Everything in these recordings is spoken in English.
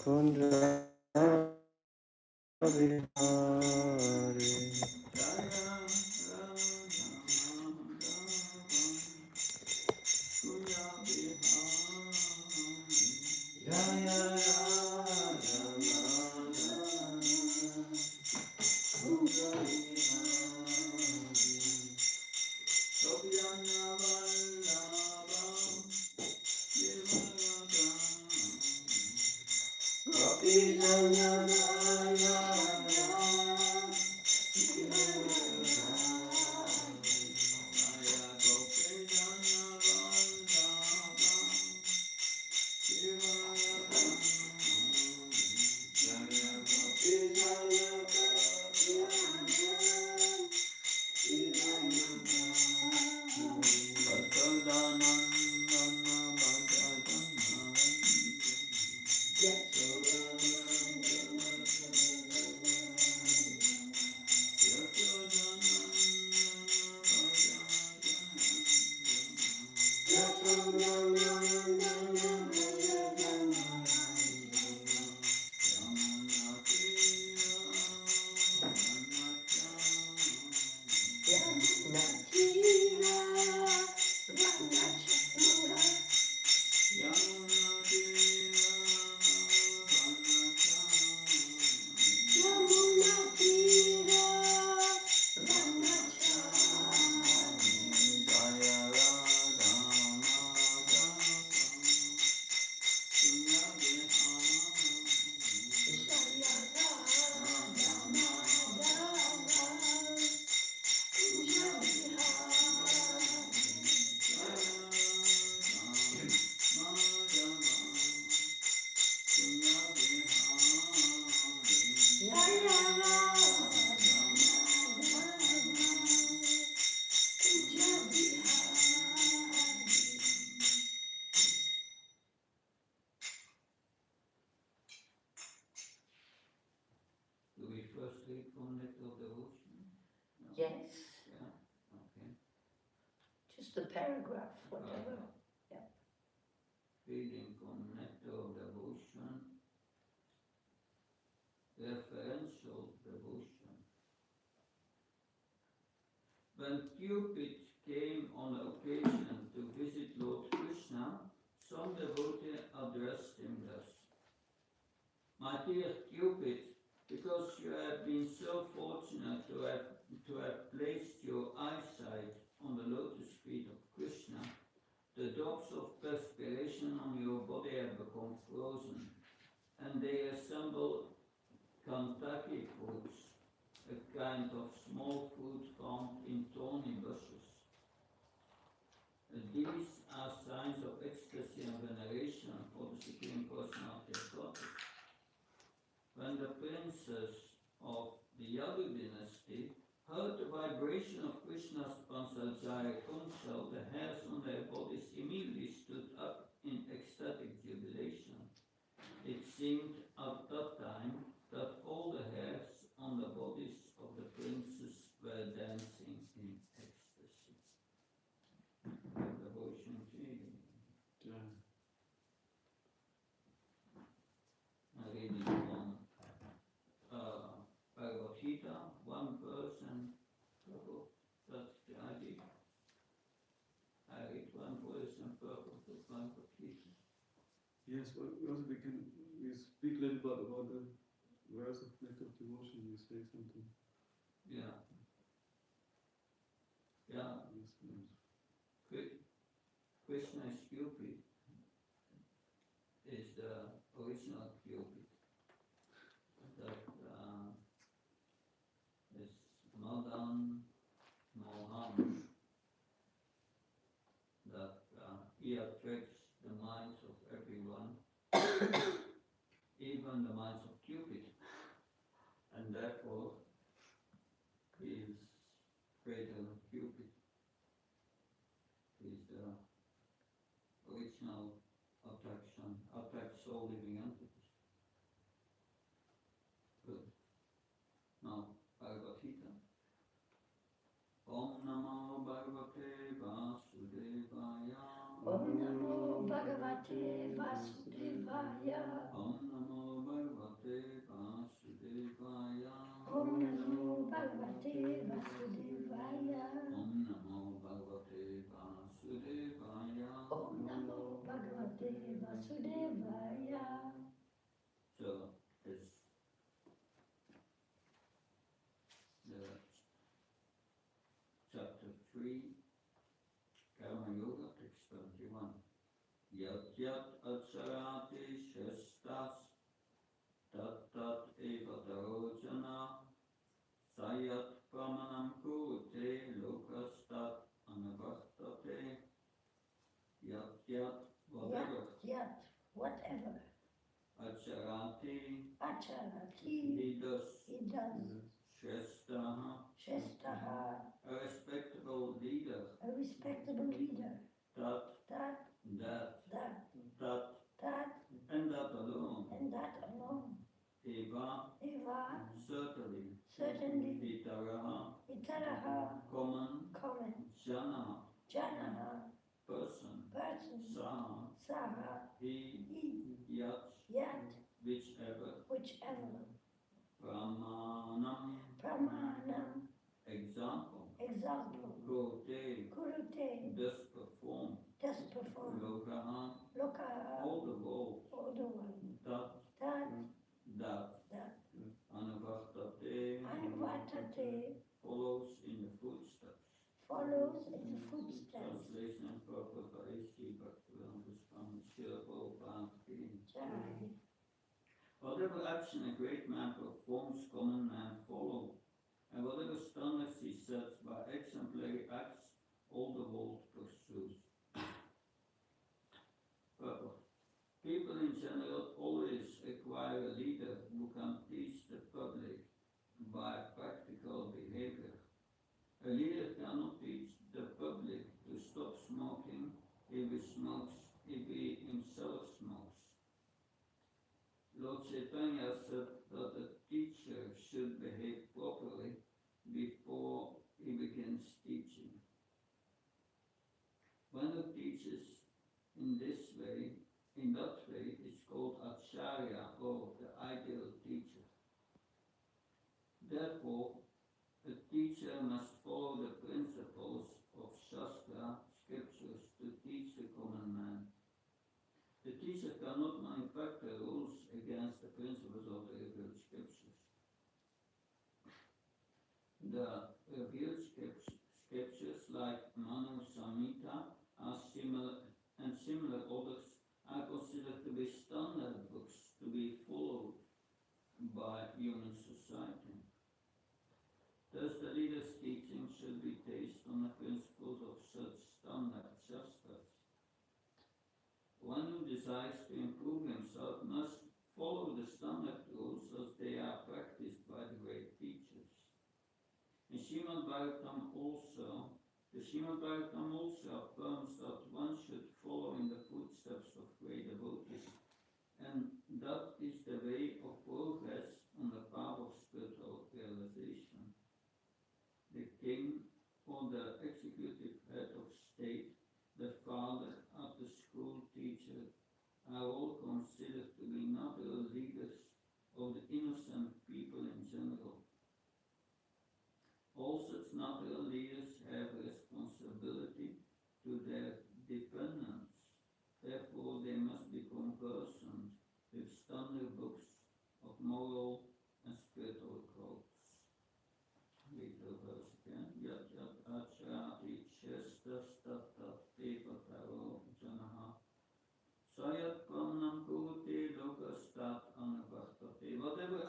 Kunja Bihari. Yes. Yeah. Okay. Just the paragraph, whatever. Yeah. Reading from Nectar of Devotion, referential devotion. When Cupid came on occasion to visit Lord Krishna, some devotee addressed him thus: "My dear Cupid, because you have been so fortunate to have placed your eyesight on the lotus feet of Krishna, the drops of perspiration on your body have become frozen, and they resemble Kentucky fruits, a kind of small fruit found in thorny bushes. These are signs of ecstasy and veneration for the Supreme Personality of Godhead. When the princes of the Yadu dynasty heard the vibration of Krishna's Pansajaya Kunshal, the hairs on their bodies immediately stood up in ecstatic jubilation. It seemed at that time that all the hairs on the bodies of the princes were dancing in ecstasy. Devotion to reading from Bhagavad Gita, one verse and purport. That's the idea. I read one verse and purport of Bhagavad Gita. Yes, but also we speak a little bit about the verse of Nectar of Devotion. You say something. Yeah. Yeah. Yes, Krishna is Cupid, is the original Cupid that is Madan Mohan, that he attracts the minds of everyone, even the minds of Cupid, and therefore he is greater than Cupid. He is the original attraction, attracts all living entities. Good. Now, Bhagavad Gita. Om Namo Bhagavate Vasudevaya. Om Namo Bhagavate Vasudevaya. Om Namo Bhagavate Vasudevaya. So it's the chapter 3, Karma Yoga, text 21. Yat yat acharati shestas tat tat eva darojana sayat pramanam kurute lokastat anavartate yat whatever Yat, whatever. acharati Acharati, he does he does. shestaha Shestaha, a respectable leader a respectable leader. tat That, that and that alone that alone. eva Eva, certainly certainly. Vitaraha, Itaraha, common, common. Jana, Janaha, person, person. Saha, Saha, he, he. Yat, Yat, whichever, Pramanam, Pramanam, example, kurute, thus perform, Lokaha, lokaha, all the world, Tat, that, that, Anavartate, follows in the footsteps. Translation and purport by A.C. Bhaktivedanta Swami Srila Prabhupada Ki. Jai. Whatever action a great man performs, common men follow, and whatever standards he sets by exemplary acts, all the world pursues. Purport. People in general always require a leader who can teach the public by practical behavior. A leader cannot teach the public to stop smoking if he himself smokes. Lord Chaitanya said that a teacher should behave properly before he begins teaching. One who teaches in that way, is called Acharya, or the ideal teacher. Therefore, a teacher must follow the principles of Shastra, scriptures, to teach the common man. The teacher cannot manufacture rules against the principles of the revealed scriptures. The revealed scriptures like Manu Samhita and similar others are considered to be standard books to be followed by human society. Thus, the leader's teaching should be based on the principles of such standard shastras. One who desires to improve himself must follow the standard rules as they are practiced by the great teachers. The Srimad Bhagavatam also affirms that one should follow in the footsteps of great devotees, and that is the way of progress on the path of spiritual realization. The king or the executive head of state, the father of the school teacher, are all considered to be natural leaders of the innocent people in general. All such natural leaders have a responsibility to their dependents. Therefore, they must be conversant with standard books of moral and spiritual codes. Read the verse again. Yat yat acharati chestas tat tat eva taro janaha sayat pramanam kurute lokastat anavartate. Whatever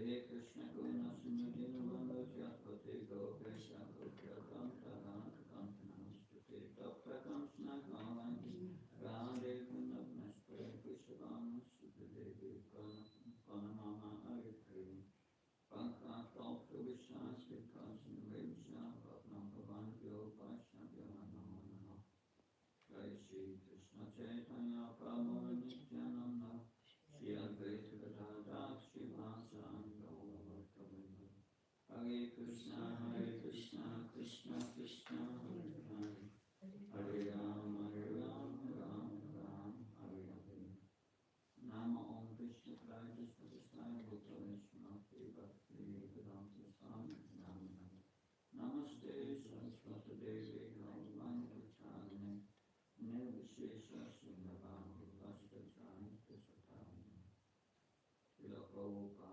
Hare Krishna Guna Sunudina Manojatpate Gopesha Gopyaganta Ganta Ganta Namaste Tapta Kamsna Gavanti Radhe Gunabnaste Krishavana Sudadevi Panamama Aritri Panka Kalpa Vishasya Kasin Vimsha Vatnam Bhavantyo Pasha Vyamanamana Jai Shri Krishna Chaitanya Prabhu Nityananda Shri Advaita Gadadhar Srivasa Hare Krishna, Krishna Krishna, Hare Hare, Hare Rama, Ram, Ram, Hare Hare. Nama Om Vishnu Praya Vishnu Vishnu Bhutta Vishnu Bhakti Vedanta Swami Namo Namaste Saraswati Devi Gauravani Pracharine Nirvishesha Sundavani Vastacharine Tisatani Srila Prabhupada.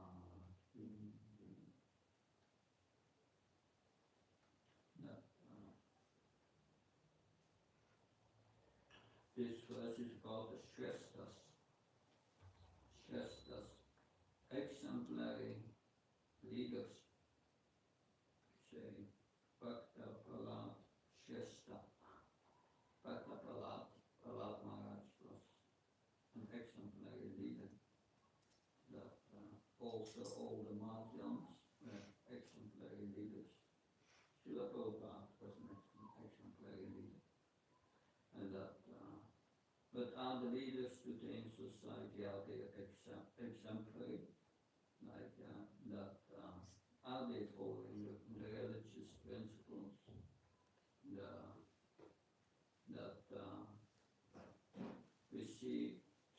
This verse is about the Shrestas. Shrestas, exemplary leaders. Say, Bhakta Prahlad Shrestha. Bhakta Prahlad Maharaj was an exemplary leader. That also all the Madhyams were exemplary leaders. Srila Prabhupada was an exemplary leader. And that but are the leaders today in society, are they exemplary? Like that, are they following the religious principles? That we see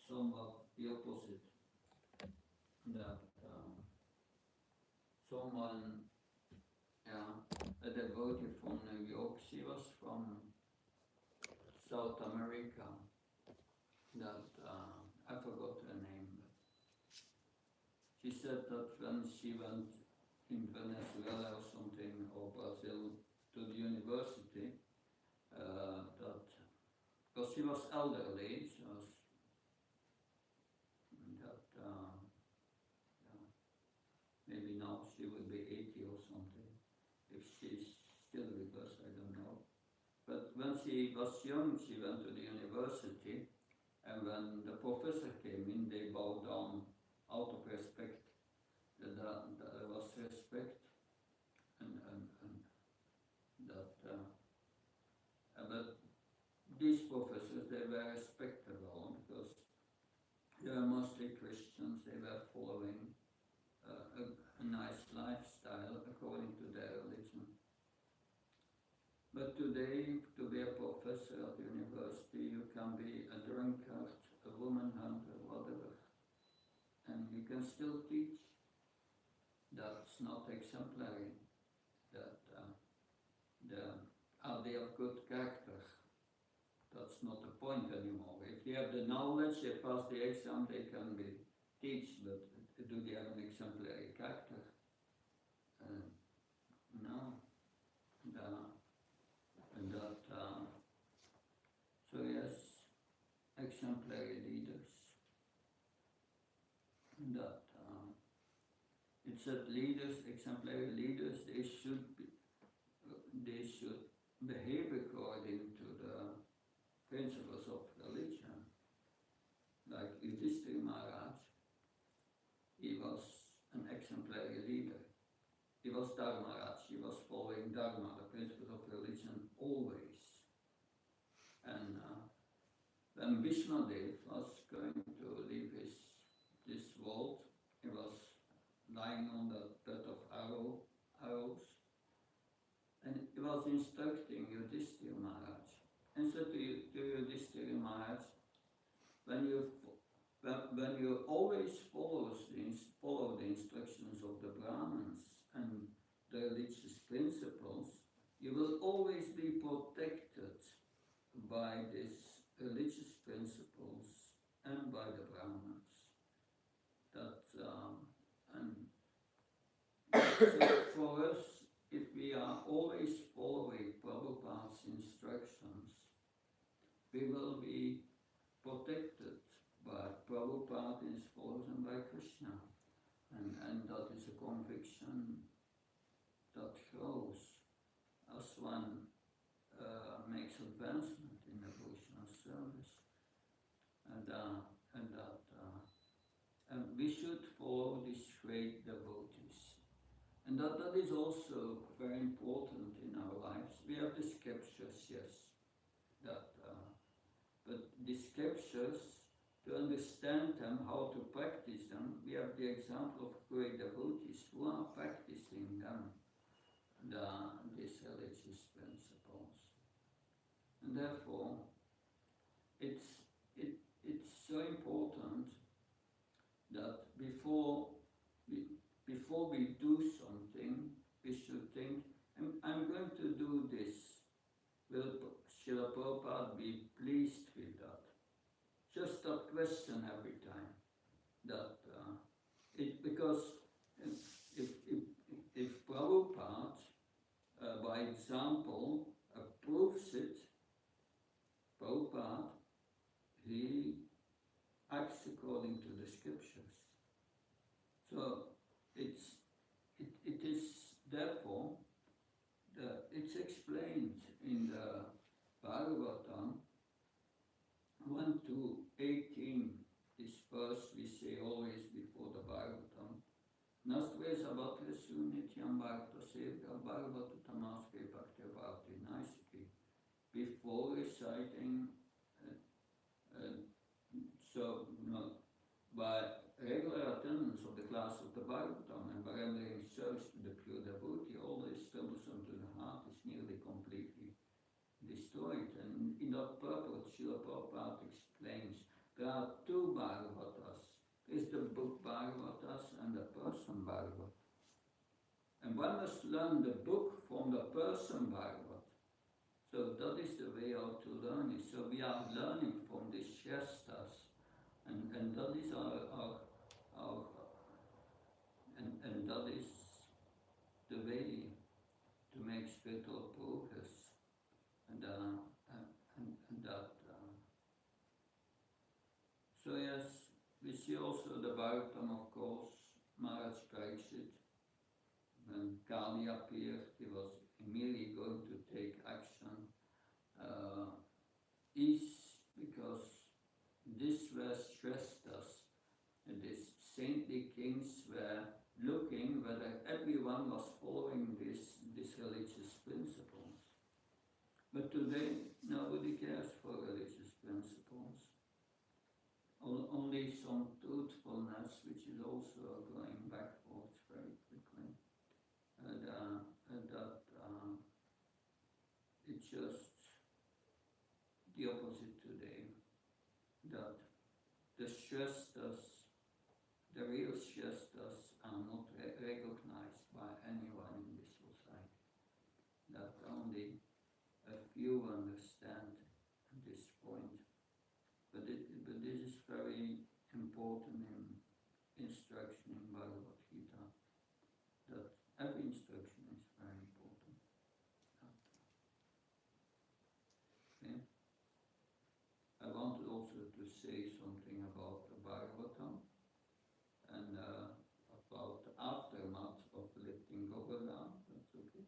somewhat the opposite. That someone, a devotee from New York, she was from South America. That I forgot her name. She said that when she went in Venezuela or something, or Brazil, to the university, that because she was elderly, she was that maybe now she would be 80 or something. If she's still with us, I don't know. But when she was young, she went to the university. And when the professor came in, they bowed down out of respect. There was respect, and that. But these professors, they were respectable because they were mostly Christians. They were following a nice lifestyle according to their religion. But today, to be a professor at the university, you can be a drunkard, a woman hunter, whatever. And you can still teach. That's not exemplary. That are they of good character? That's not the point anymore. If they have the knowledge, they pass the exam, they can be teach, but do they have an exemplary character? No. So yes, exemplary leaders. That it said leaders, exemplary leaders, they should behave according to the principles of religion. Like Yudhishthira Maharaj, he was an exemplary leader. He was Dharmaraj, he was following Dharma, the principles of religion, always. And when Bhishmadev was going to leave this world, he was lying on the bed of arrows, and he was instructing Yudhishthira Maharaj. And said to Yudhishthira Maharaj, when you always follow the instructions of the Brahmins and the religious principles, you will always be protected by these religious principles and by the Brahmins. So for us, if we are always following Prabhupada's instructions, we will be protected by Prabhupada and his followers and by Krishna. And that is follow these great devotees. And that is also very important in our lives. We have the scriptures, yes, but the scriptures, to understand them, how to practice them, we have the example of great devotees who are practicing them, these religious principles. And therefore, it's so important that before we do something, we should think, I'm going to do this. Will Srila Prabhupada be pleased with that? Just that question every time. Because if Prabhupada, by example, approves it, Prabhupada, he acts according to the scriptures. So it is therefore, it's explained in the Bhagavatam 1 to 18. This verse we say always before the Bhagavatam. Nastre sabhatra sunityam bhakta sevka bhagavatu tamaske bhakti bhakti naisiki. Before reciting, by regular attendance of the class of the Bhagavatam and by rendering service to the pure devotee, all the troublesome to the heart is nearly completely destroyed. And in that purport, Srila Prabhupada explains there are two Bhagavatas. There is the book Bhagavatas and the person Bhagavat. And one must learn the book from the person Bhagavat. So that is the way how to learn it. So we are learning from these Shastras. And that is our and that is the way to make spiritual progress. And that. So yes, we see also the Bhagavatam, of course. Maharaj Parikshit, when Kali appeared, he was immediately going to take action. Because this were Shrestras, and these saintly kings were looking whether everyone was following these religious principles. But today, nobody cares for religious principles. Only some truthfulness, which is also going backwards very quickly. It's just the opposite today. That the Shastras, the real Shastras, are not recognized by anyone in this society. That only a few understand this point. But this is very important in instruction in Bhagavad Gita. That every instruction is very important. Okay. I wanted also to say something about the Bhagavatam and about the aftermath of lifting Govardhan. That's okay.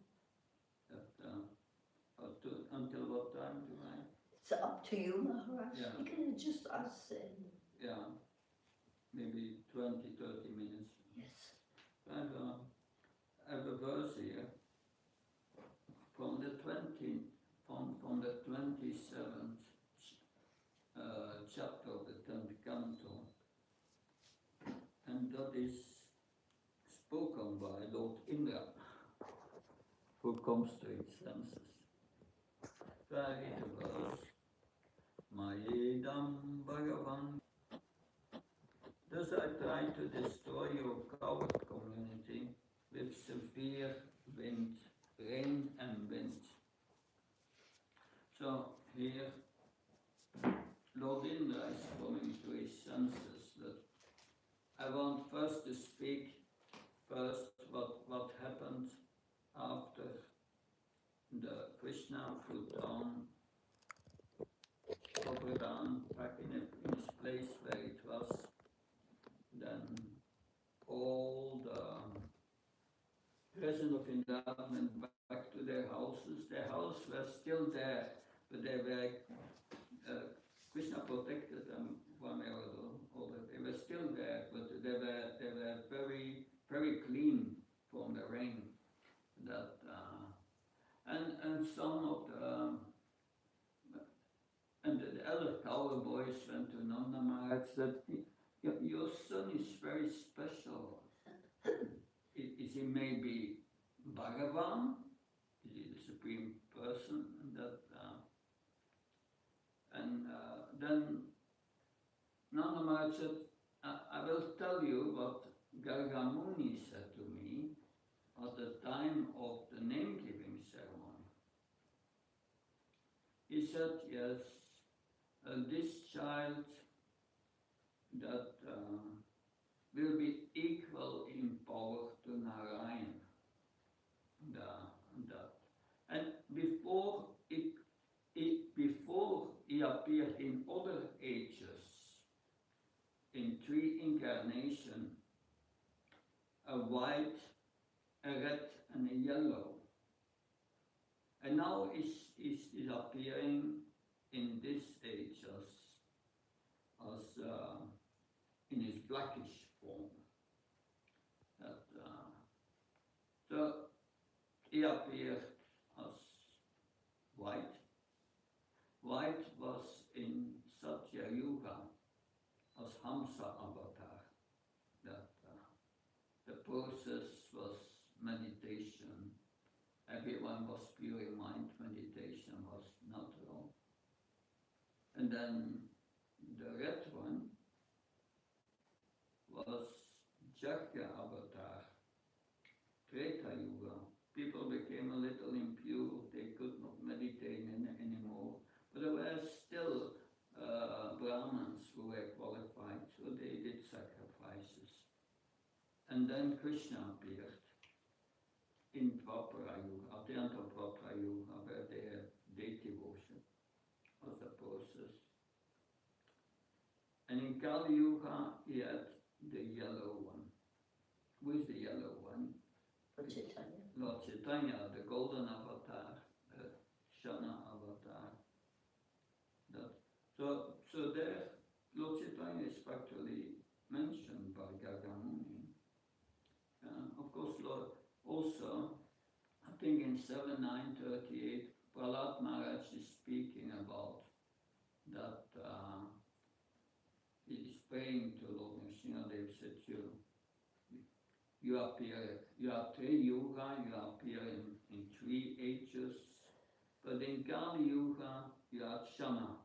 Until what time do I? It's up to you, Maharaj. Yeah. You can just us in. Yeah, maybe 20, 30 minutes. Yes. I have a verse here from the 27th chapter of the 10th canto, and that is spoken by Lord Indra, who comes to its senses. So I read the verse. Mayedam Bhagavan. Thus I try to destroy your coward community with severe wind, rain and wind. So here Lord Indra is coming to his senses that I want first to speak what happened after the Krishna put on Govardhan back in its place where it was. Then all the residents of Vrindavan went back to their houses. Their houses were still there, but they were Krishna protected them one way or other. They were still there, but they were from the rain. That and some of the other cowboys went to Nanda Maharaj said, your son is very special. Is he maybe Bhagavan? Is he the supreme person? Then Nanda Maharaj said, I will tell you what Gargamuni said to me at the time of the name-giving ceremony. He said, yes, this child that will be equal in power to Narayan. And before he appeared in other ages, in 3 incarnations, a white, a red, and a yellow. And now is appearing in this age as in his blackish form. So he appeared as white. White was in Satya Yuga as Hamsa avatar. The process was meditation. Everyone was pure in mind. Meditation was natural. And then the red one was Jagya avatar, Treta Yuga. People became a little impure. They could not meditate anymore. But there were still Brahmins who were qualified, so they did sacrifices. And then Krishna appeared in Dwapara Yuga, at the end of Dwapara Yuga, where they have deity worship as a process. And in Kali Yuga, he had the yellow one. Who is the yellow one? Lord Chaitanya. Lord Chaitanya, the golden avatar, the Shana avatar. So there, Lord Chaitanya is factually mentioned by Gargamuni. Of course, Lord, also, I think in 7938, Prahlad Maharaj is speaking about that he is praying to Lord Nrsimhadev, said you appear, you are 3 yuga, you appear in 3 ages, but in Kali Yuga, you are Shana,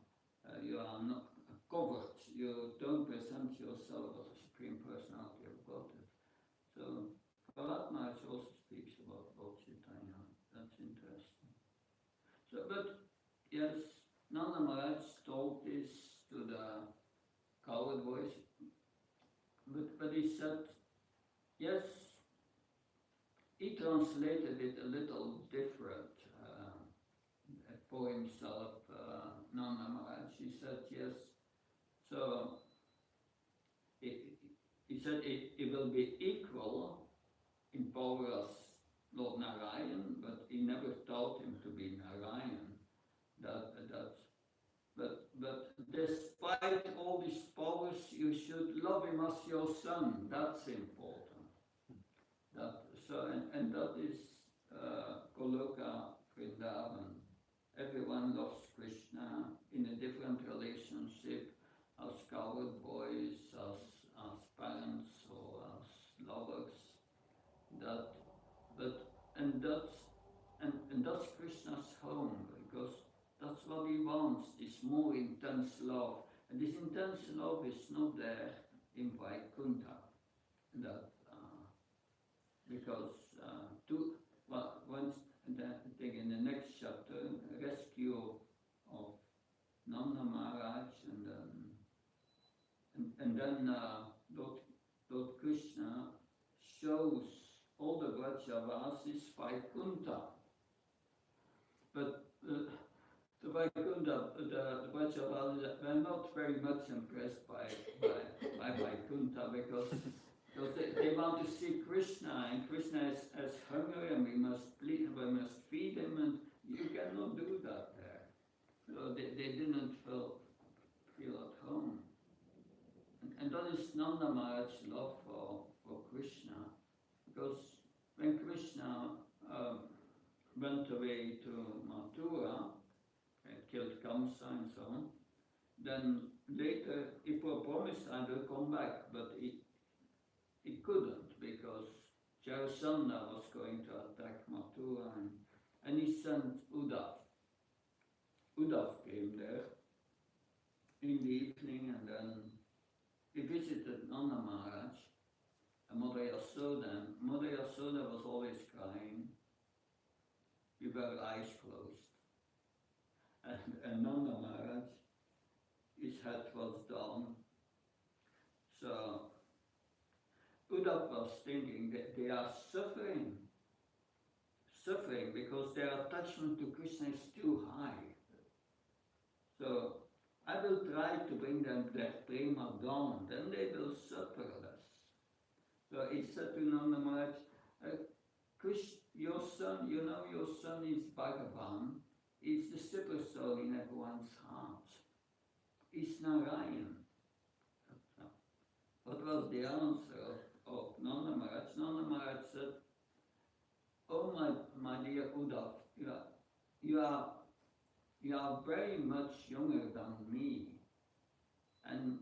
you are not covered, you don't present yourself as a Supreme Personality of Godhead. So, Prahlad Maharaj also speaks about Lord Chaitanya. That's interesting. So, but yes, Nanda Maharaj told this to the coward boys, but he said, yes, he translated it a little different for himself, Nanda Maharaj. He said, yes, so he said it will be equal in power as Lord Narayan, but he never taught him to be Narayan. But despite all these powers, you should love him as your son. That's important. And that is Goloka Vrindavan. Everyone loves Krishna in a different relationship, as coward boys, as parents, or as lovers. And that's Krishna's home, because that's what he wants, this more intense love. And this intense love is not there in Vaikuntha. Because once I think in the next chapter, rescue of Nanda Maharaj, and then Lord Krishna shows all the Vrajavasis Vaikuntha. But the Vaikuntha, the Vrajavasis were not very much impressed by Vaikuntha, because they want to see Krishna, and Krishna is hungry, and we must feed him, and you cannot do that there. So they didn't feel at home. And that is Nanda Maharaj's love for Krishna, because when Krishna went away to Mathura and killed Kamsa and so on, then later he promised I will come back, but he couldn't because Jarasandha was going to attack Mathura, and he sent Uddhav. Uddhav came there in the evening, and then he visited Nanda Maharaj and Mother Yasoda. And Mother Yasoda was always crying with her eyes closed. And Nanda Maharaj, his head was down. So Uddhav was thinking that they are suffering because their attachment to Krishna is too high. So I will try to bring them their prema down, then they will suffer less. So he said to Nanda Maharaj, your son, you know your son is Bhagavan, he's the super soul in everyone's heart. He's Narayan. What was the answer of Nanda Maharaj? Nanda Maharaj said, oh my dear Uddhav, you are very much younger than me, and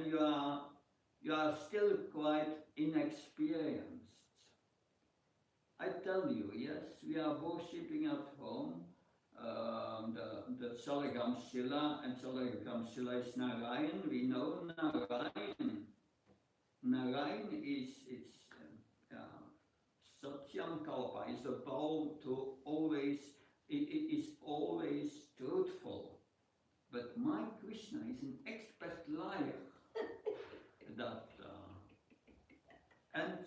you are still quite inexperienced. I tell you, yes, we are worshipping at home the Salagam Shila, and Salagam Shila is Narayan. We know Narayan. Narayan is Satyam Kalpa, is a vow to always, it is always truthful. But my Krishna is an expert liar. And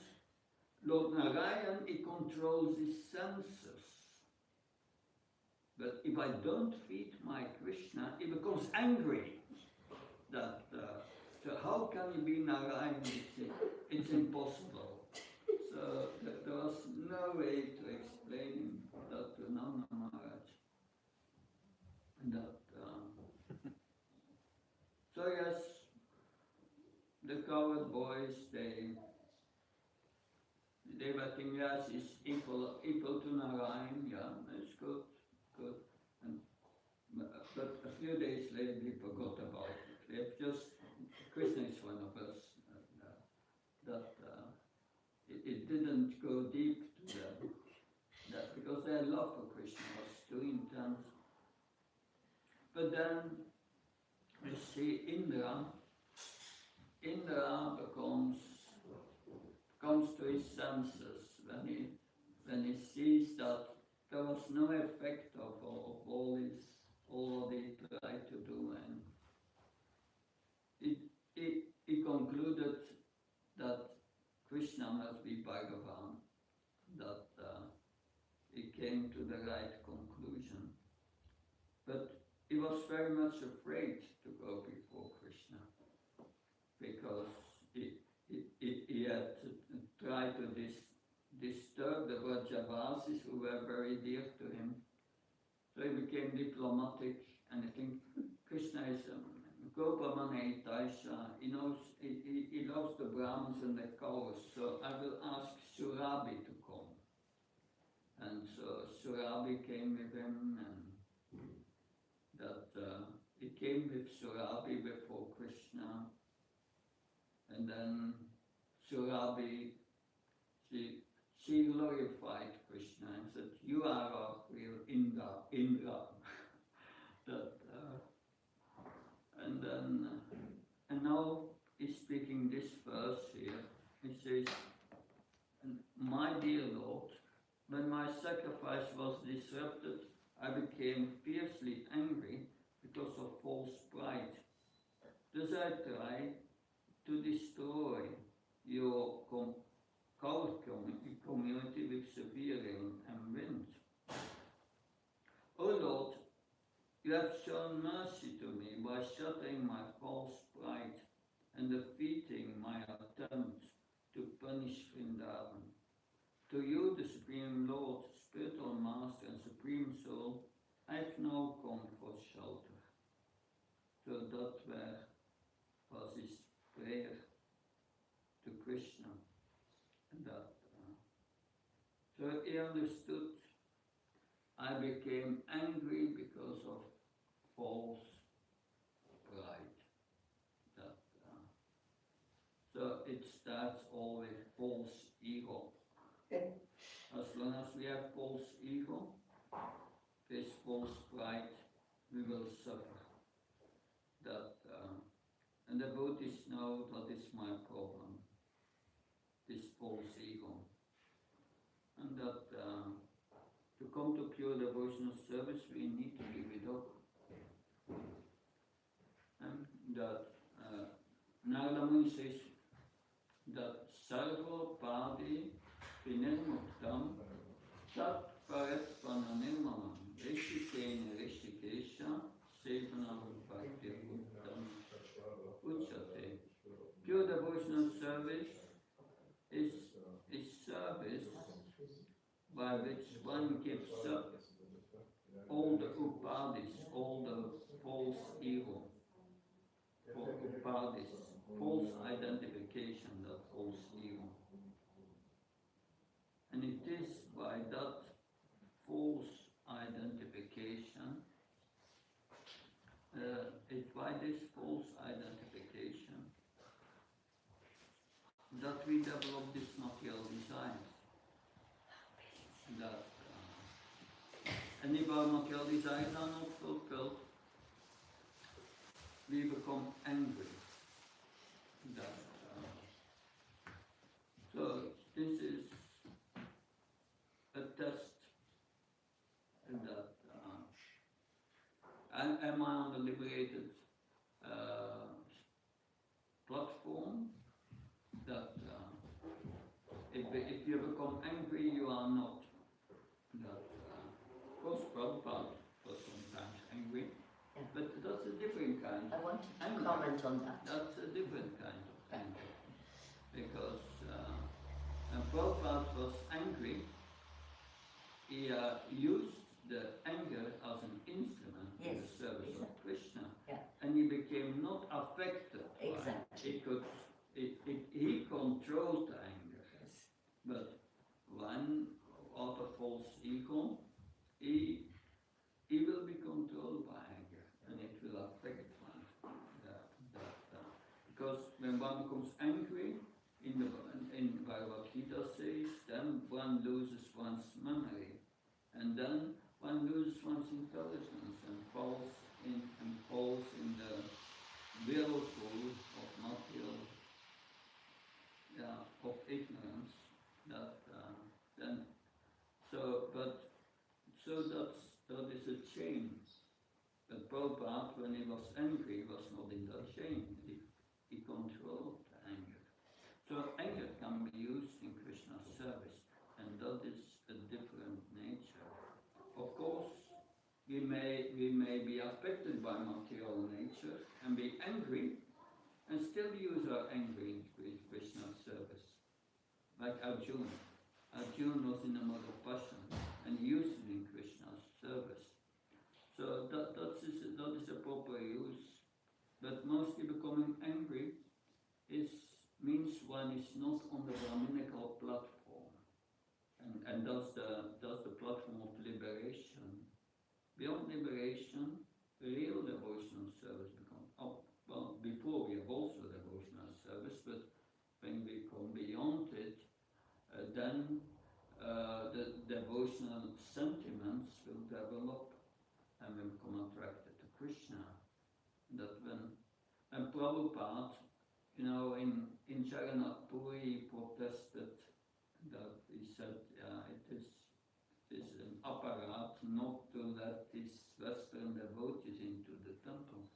Lord Narayan, he controls his senses. But if I don't feed my Krishna, he becomes angry. So how can he be Narayan? It's impossible. So there was no way to explain that to Nanda Maharaj. So yes, the coward boys, they were thinking, yes, it's equal to Narayan, yeah, that's good. But a few days later, we forgot about it. We have just, Krishna is one of us, it didn't go deep to them, because their love for Krishna was too intense. But then we see Indra comes to his senses when he sees that there was no effect of all he tried to do, and he concluded that Krishna must be Bhagavan, that he came to the right conclusion. But he was very much afraid to go before Krishna, because he had tried to disturb the Vrajavasis who were very dear to him. So he became diplomatic, and I think Krishna is Gopamane Taisha. He knows, he loves the Brahmins and the cows, so I will ask Surabi to come. And so Surabi came with him, and he came with Surabi before Krishna. And then Surabi, she glorified Krishna and said, you are our real Indra. And now he's speaking this verse here. He says, my dear Lord, when my sacrifice was disrupted, I became fiercely angry because of false pride. Thus I tried to destroy your coward community with severe rain and wind. O Lord, you have shown mercy to me by shattering my false pride and defeating my attempt to punish Vrindavan. To you, the Supreme Lord, Spiritual Master and Supreme Soul, I have now come for shelter. So that was his prayer to Krishna. And So he understood I became angry because of false pride. That, so it starts all with false ego. As long as we have false ego, this false pride, we will suffer. That, and the devotees know that is my problem, this false ego. And that to come to pure devotional service, we need to give it up. And that Narada Muni says that Sarva Padi Vinirmuktam Tat Parat Pananirmanam Rishikena Rishikesha Sevanam Bhakti Uttam Uchate. Pure devotional service is service by which one gives up all the upadis, all the false ego, upadis, false identification, that false ego. And it is by that false identification, it's by this false identification that we develop these material desires. That any of our material desires are not fulfilled, we become angry. That, so this is a test that am I on the liberated platform? That if you become angry, you are not. That, of course, Prabhupada was sometimes angry, Yeah. but that's a different kind. I wanted to Anger. comment on that. That's a different kind of anger, because when Prabhupada was angry, he used the anger as an instrument in the Yes, service of exactly. Krishna, Yeah. and he became not affected by it. Exactly. He controlled the anger, Yes. but when out of false ego, he will be controlled by anger, and it will affect one. Because when one becomes angry, in Bhagavad Gita says, then one loses one's memory, and then one loses one's intelligence and falls in the whirlpool of material, of ignorance. That is a chain. But Prabhupada, when he was angry, was not in that chain. He controlled the anger. So anger can be used in Krishna's service, and that is a different nature. Of course, we may be affected by material nature and be angry, and still use our anger in Krishna's service. Like Arjuna. Arjuna was in a mode of passion, and he used it in Krishna's service. So that is a proper use. But mostly becoming angry means one is not on the Brahminical platform. And that's the platform of liberation. Beyond liberation, real devotional service becomes well, before we have also devotional service, but when we come beyond it, then the devotional sentiments will develop and will become attracted to Krishna. That when Prabhupada, in Jagannath Puri, he protested that he said, it is an apparat not to let these Western devotees into the temple.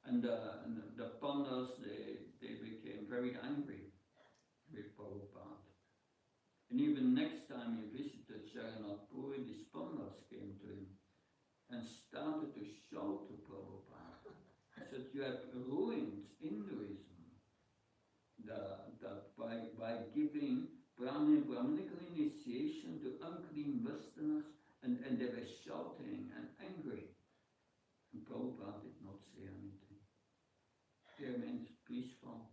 And the Pandas, they became very angry with Prabhupada. And even next time he visited Jagannath Puri, these Pandas came to him and started to shout to Prabhupada. He said, you have ruined Hinduism. That by giving Brahminical initiation to unclean Westerners, and they were shouting and angry. And Prabhupada did not say anything. He remained peaceful.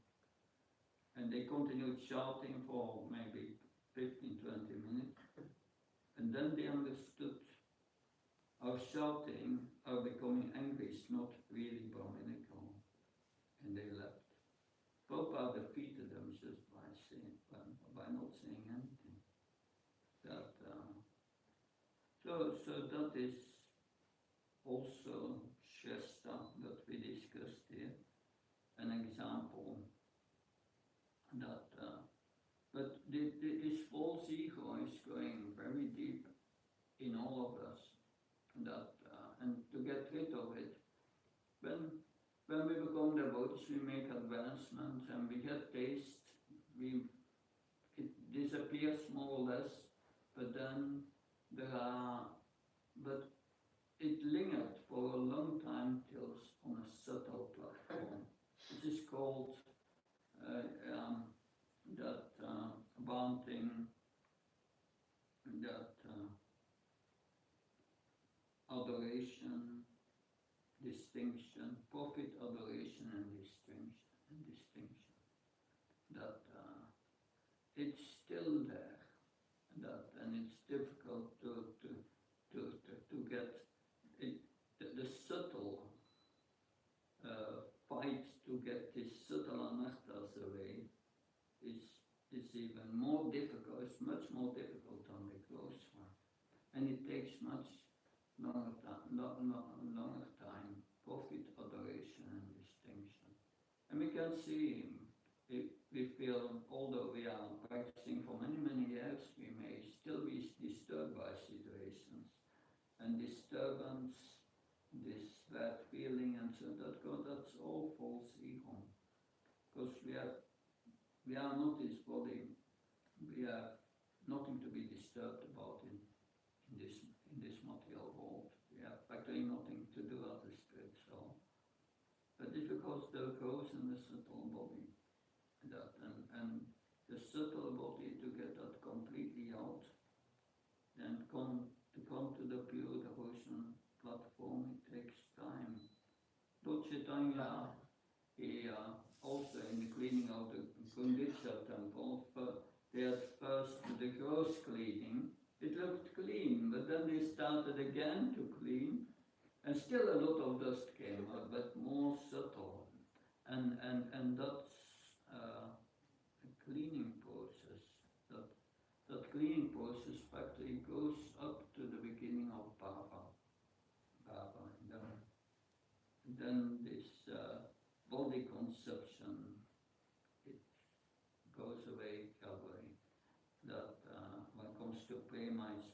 And they continued shouting for maybe 15-20 minutes. then they understood our shouting, our becoming angry is not really Brahminical, and they left. Prabhupada defeated them just by not saying anything. That so that is also Shasta that we discussed here, an example that. But this false ego is going very deep in all of us. That and to get rid of it, when we become devotees, we make advancements and we get taste. It disappears more or less, but then but it lingered for a long time till on a subtle platform. It is called wanting that adoration, distinction, profit, adoration, and distinction. That it's still there, and it's difficult to get it, the subtle fight to get this subtle anarthas away is even more difficult. It's much more difficult than the close one, and it takes much longer time. Profit, adoration, and distinction, and we can see. We feel, although we are practicing for many years, we may still be disturbed by situations, and disturbance, this bad feeling, and so that's all false ego, because we are not this body. We have nothing to be disturbed about in this material world. We have actually nothing to do as a spirit soul. But it's because there goes in the subtle body. And the subtle body, to get that completely out, then to come to the pure devotion platform, it takes time. Lord Chaitanya, he also in the cleaning of the Gundicha temple, they had first the gross cleaning. It looked clean, but then they started again to clean, and still a lot of dust came out, but more subtle. And that's a cleaning process. That cleaning process practically goes up to the beginning of bhava, and then this body conception, it goes away gradually. That when it comes to prema, it's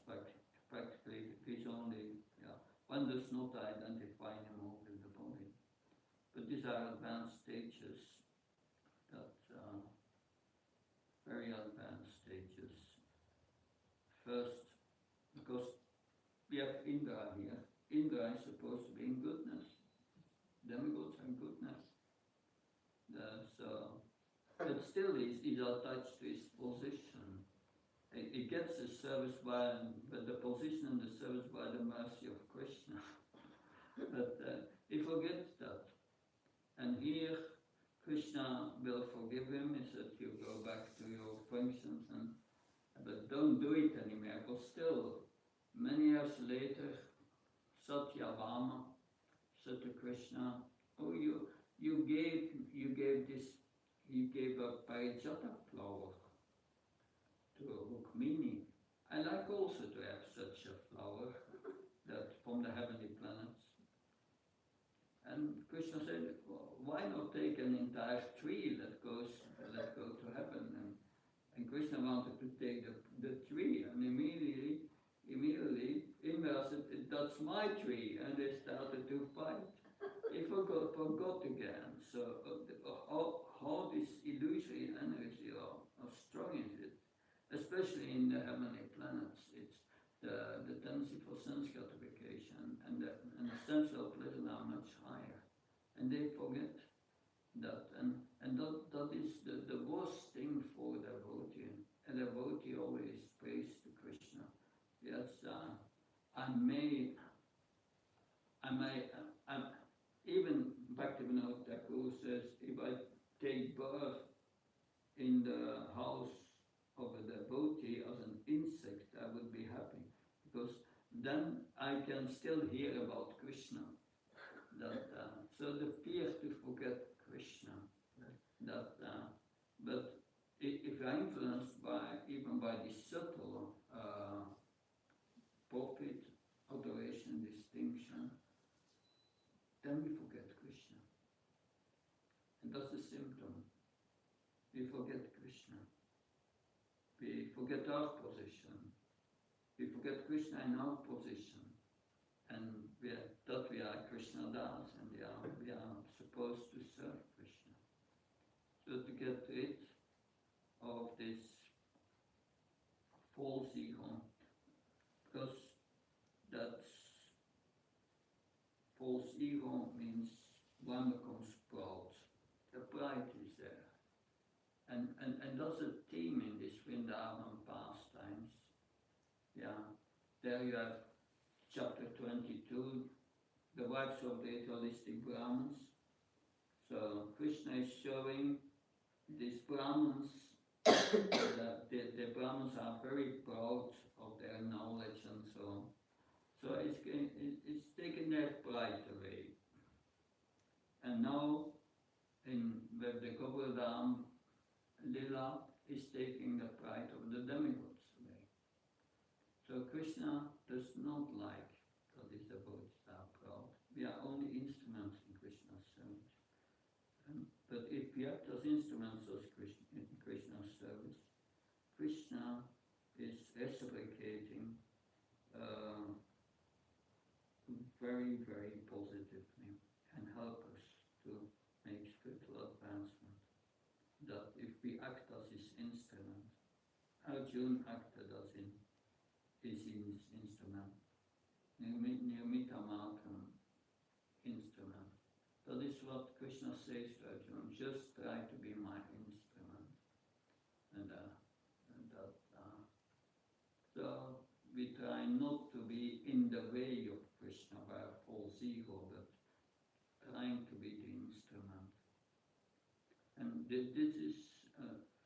practically it is only one does not identify anymore with the body. But these are advanced stages, that very advanced stages. First, because we have Indra here. Indra is supposed to be in goodness. Demigods are in goodness. But still is attached to his position. It gets the service by the position and the service by the mercy of Krishna. But he forgets that. And here, Krishna will forgive him. He said, you go back to your functions, but don't do it anymore. But still, many years later, Satyabhama said to Krishna, oh, you gave a parijata flower to Rukmini. I like also to have such a flower that from the heavenly planets. And Krishna said, well, why not take an entire tree that goes to heaven? And Krishna wanted to take the tree, and immediately Indra said, that's my tree, and they started to fight. He forgot again. So how this illusory energy, how strong is it? Especially in the heavenly planets, it's the tendency for sense gratification and the sensual pleasure are much higher, and they forget that, and that is the worst thing for a devotee. A devotee always prays to Krishna. Yes, even Bhaktivinoda Thakur says, if I take birth in the house of a devotee as an insect, I would be happy. then I can still hear about Krishna. That, so the fear to forget Krishna. That, but if you are influenced by even by the subtle profit, adoration, distinction, then we forget Krishna. And that's a symptom. We forget Krishna. We forget our position. We forget Krishna in our position. And we are Krishna Das, and we are supposed to serve Krishna. So to get rid of this false ego, because that's false ego means one becomes proud. The pride is there. And that's a theme in this Vrindavan pastimes. Yeah, there you have chapter 22, the wives of the ritualistic Brahmins. So Krishna is showing these Brahmins, that the Brahmins are very proud of their knowledge and so on. So it's taken their pride away. And now, with the Govardhan Lila, is taking the pride of the demigods away. So Krishna does not like that his devotees are proud. We are only instruments in Krishna's service. But if we act as instruments in Krishna's service, Krishna is reciprocating very, very positively and help us to make spiritual advancement. That if we act as his instrument, Arjuna acted as his instrument, Nirmita Markam instrument. That is what Krishna says to Arjuna, just try to be my instrument. So we try not to be in the way of Krishna by a false ego, but trying to be the instrument. And this is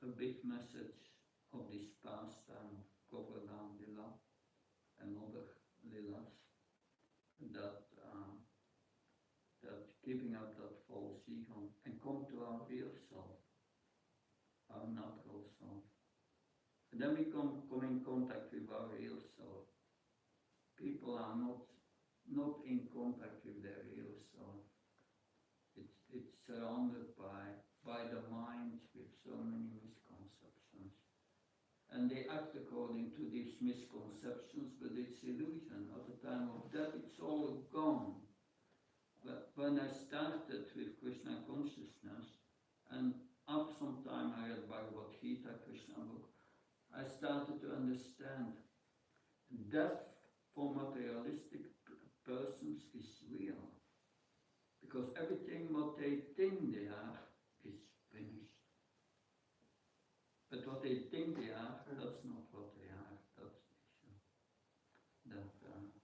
a big message of this pastime of Govardhan Lila and other Lilas, that giving up that false ego and come to our real self, our natural self. And then we come in contact with our real self. People are not in contact with their real self. It's surrounded by the mind with so many misconceptions. And they act according to these misconceptions, but it's illusion. At the time of death, it's all gone. But when I started with Krishna consciousness, and after some time I read Bhagavad Gita, Krishna book, I started to understand death for materialistic persons is real. Because everything what they think they are is finished. But what they think they are, that's not what they are. That's the issue.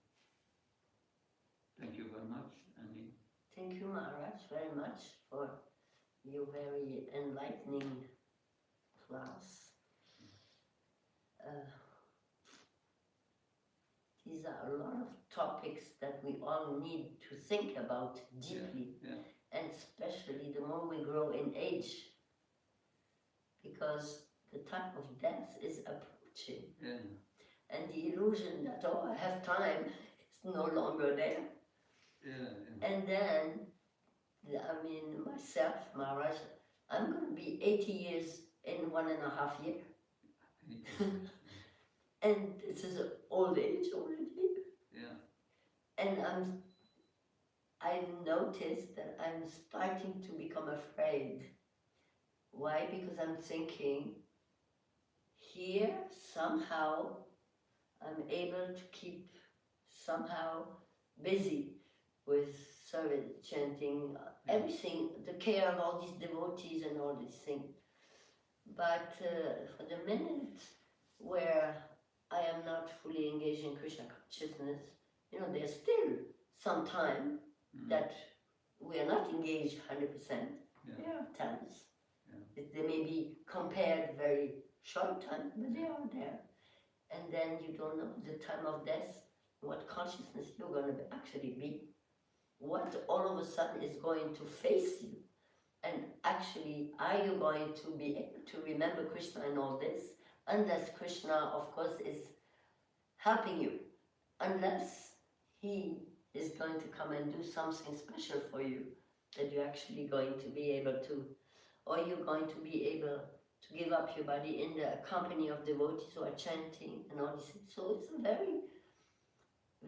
Thank you very much, Annie. Thank you, Maharaj, very much for your very enlightening class. These are a lot of topics that we all need to think about deeply, and especially the more we grow in age, because the time of death is approaching, and the illusion that, oh, I have time, is no longer there. And then, I mean, myself, Maharaj, I'm going to be 80 years in 1.5 years. And this is an old age already. And I noticed that I'm starting to become afraid. Why? Because I'm thinking, here somehow I'm able to keep somehow busy with service, chanting, everything, the care of all these devotees and all these things. But for the minute where I am not fully engaged in Krishna consciousness, you know, there's still some time that we are not engaged 100%. There are times. They may be compared very short time, but they are there. And then you don't know the time of death what consciousness you're going to actually be, what all of a sudden is going to face you, and actually are you going to be able to remember Krishna in all this, unless Krishna of course is helping you, unless he is going to come and do something special for you, that you're actually going to be able to, or you're going to be able to give up your body in the company of devotees who are chanting and all these things. So it's a very,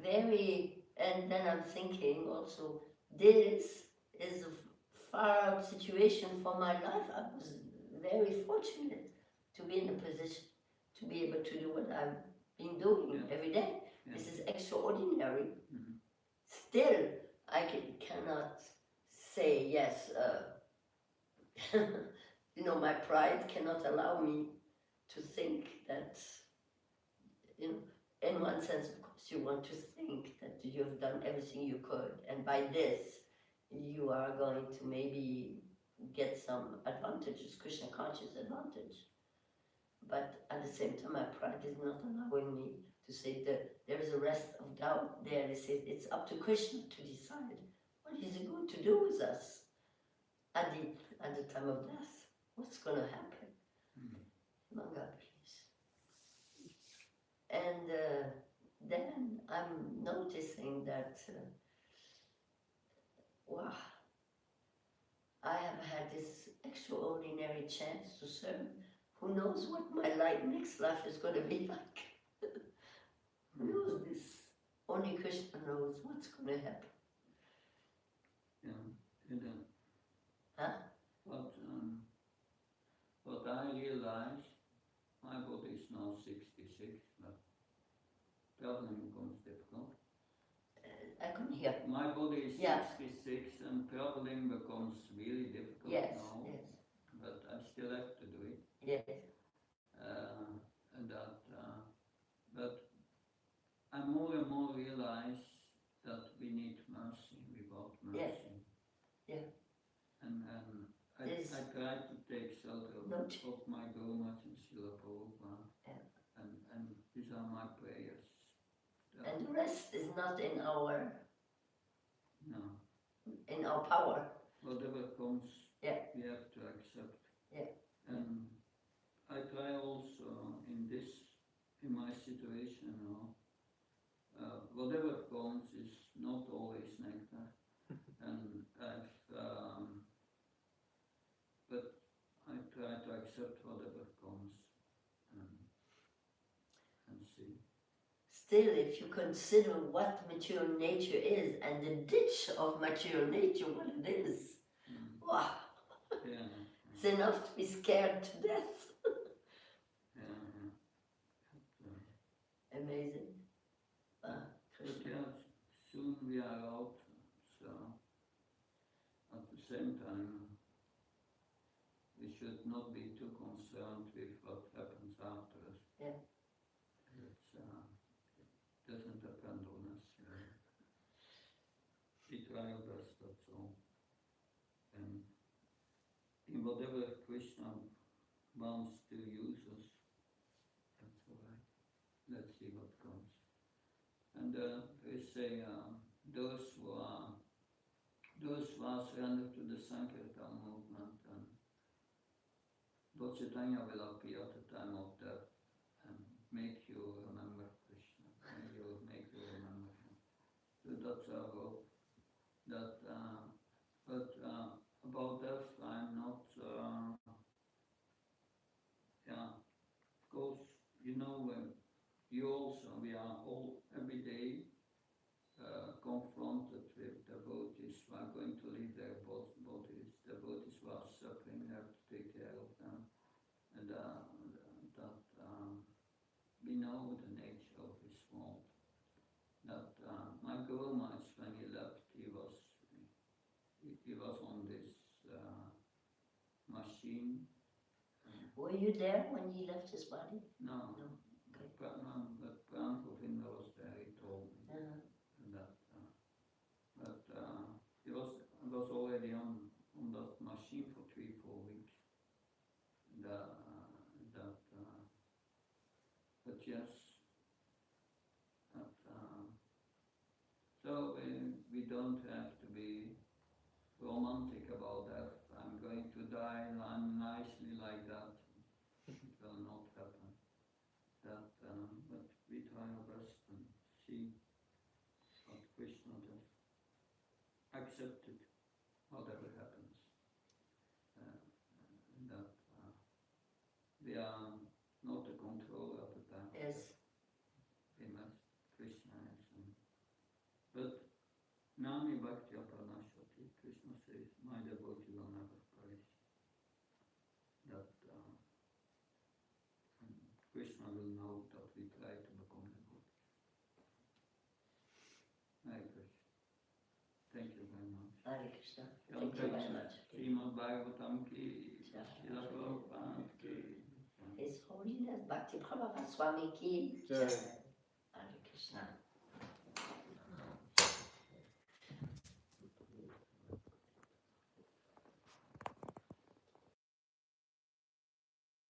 very, and then I'm thinking also, this is a far out situation for my life. I was very fortunate to be in a position to be able to do what I've been doing every day. This is extraordinary. Still, I cannot say yes. You know, my pride cannot allow me to think that, you know, in one sense, of course, you want to think that you have done everything you could, and by this, you are going to maybe get some advantages, Krishna conscious advantage. But at the same time, my pride is not allowing me to say that there is a rest of doubt there. They say it's up to Krishna to decide what is he going to do with us at the time of death. What's going to happen? Manga, please. And then I'm noticing that, wow, I have had this extraordinary chance to serve. Who knows what my next life is going to be like? Who knows this? Only Krishna knows what's going to happen. Huh? What I realize, my body is now 66, but traveling becomes difficult. I couldn't hear. My body is 66 and traveling becomes really difficult now. Yes. But I still have to do it. Yes. But I more and more realize that we need mercy, without mercy. Yeah. And I try to take shelter of my Guru Maharaj and Srila Prabhupada. And these are my prayers. And the rest is not in our No. power. Whatever comes, we have to accept. And I try also in my situation now, whatever comes is not always nectar. And but I try to accept whatever comes and see. Still, if you consider what material nature is and the ditch of material nature, what it is, wow, it's enough to be scared to death. Amazing. But soon we are out, so at the same time, we should not be too concerned with what happens after us. It doesn't depend on us. We try our best, that's all. And in whatever Krishna wants to use us, that's all right. Let's see what comes. And they say those who are surrendered to the Sankirtan movement, and Lord Chaitanya will appear at the time of death and make you remember Krishna. Make you remember him. So that's our hope. That, but about death, I'm not. Of course, you know. We are all every day confronted with devotees who are going to leave their bodies, devotees who are suffering, we have to take care of them. And we know the nature of this world. That my Guru Maharaj, when he left, he was on this machine. Were you there when he left his body? No. But Pram Govinda was there, he told me. He was already on that machine for 3-4 weeks. But yes, don't have to be romantic about that. I'm going to die and I'm nicely like that. It will not happen. That, but we try our best and see what Krishna does. Accept it, whatever happens. That we are not the controller of the path. Yes. We must, Krishna is. But Nami Bhaktya Pranashati, Krishna says, my devotee will never perish. That Krishna will know that we try to become devotees. Hare Krishna. Thank you very much. Hare Krishna. Thank you very much. Srimad Bhagavatam ki, Srila Prabhupada ki. His Holiness Bhakti Prabhupada Swami ki. Jai. Hare Krishna.